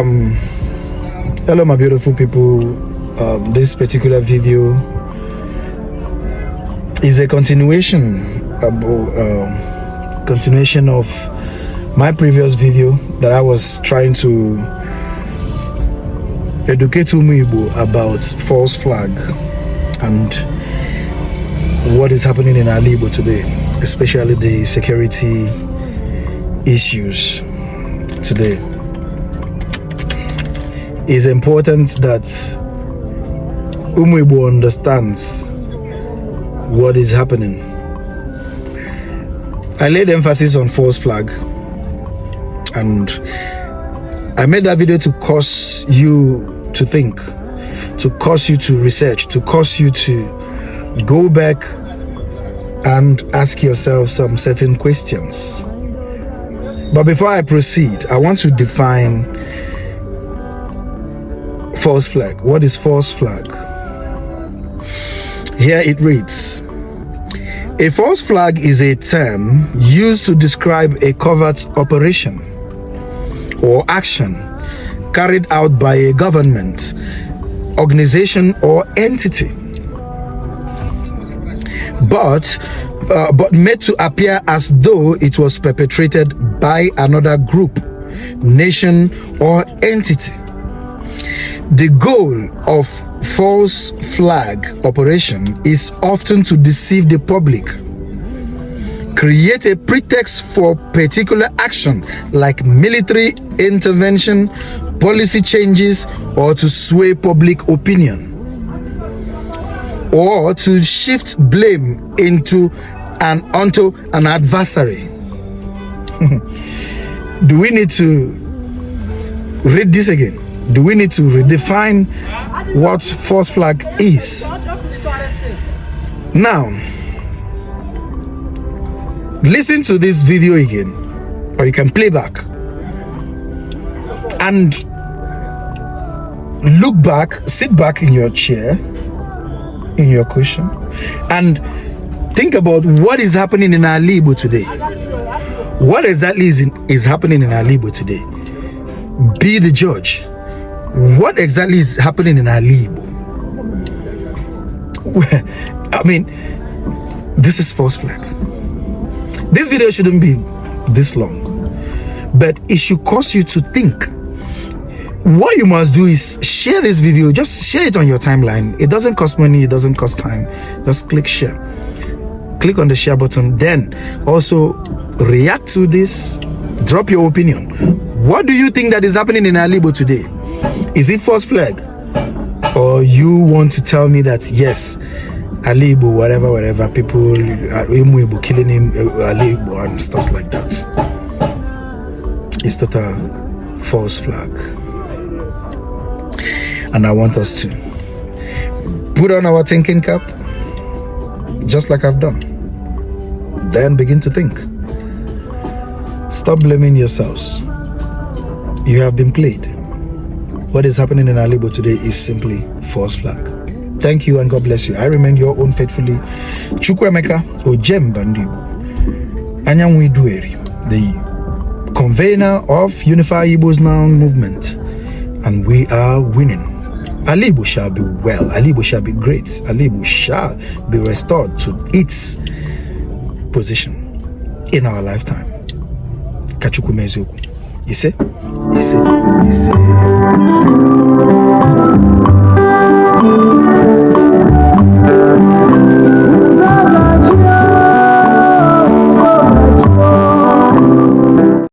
Hello my beautiful people. This particular video is a continuation of my previous video that I was trying to educate Ala IGBO about false flag and what is happening in Ala IGBO today, especially the security issues today. It's important that Ala IGBO understands what is happening. I laid emphasis on false flag, and I made that video to cause you to think, to cause you to research, to cause you to go back and ask yourself some certain questions. But before I proceed, I want to define false flag. What is false flag? Here it reads: a false flag is a term used to describe a covert operation or action carried out by a government, organization, or entity, but made to appear as though it was perpetrated by another group, nation, or entity. The goal of false flag operation is often to deceive the public, create a pretext for particular action like military intervention, policy changes, or to sway public opinion, or to shift blame onto an adversary. Do we need to read this again? Do we need to redefine what false flag is? Now, listen to this video again, or you can play back and look back, sit back in your chair, in your cushion, and think about what is happening in Ala IGBO today. What exactly is happening in Ala IGBO today? Be the judge. What exactly is happening in Ala IGBO? I mean, this is false flag. This video shouldn't be this long, but it should cause you to think. What you must do is share this video. Just share it on your timeline. It doesn't cost money, it doesn't cost time. Just click share. Click on the share button. Then also react to this. Drop your opinion. What do you think that is happening in Ala IGBO today? Is it false flag? Or you want to tell me that yes, Ala IGBO, whatever, people, Ala IGBO killing him, Ala IGBO and stuff like that. It's total false flag. And I want us to put on our thinking cap, just like I've done. Then begin to think. Stop blaming yourselves. You have been played. What is happening in Ala IGBO today is simply false flag. Thank you and God bless you. I remain your own faithfully, Chukwemeka Ojembandibu Anyangwidueri, the convener of Unify Igbo's Now movement. And we are winning. Ala IGBO shall be well. Ala IGBO shall be great. Ala IGBO shall be restored to its position in our lifetime. Kachukumezoku. You see?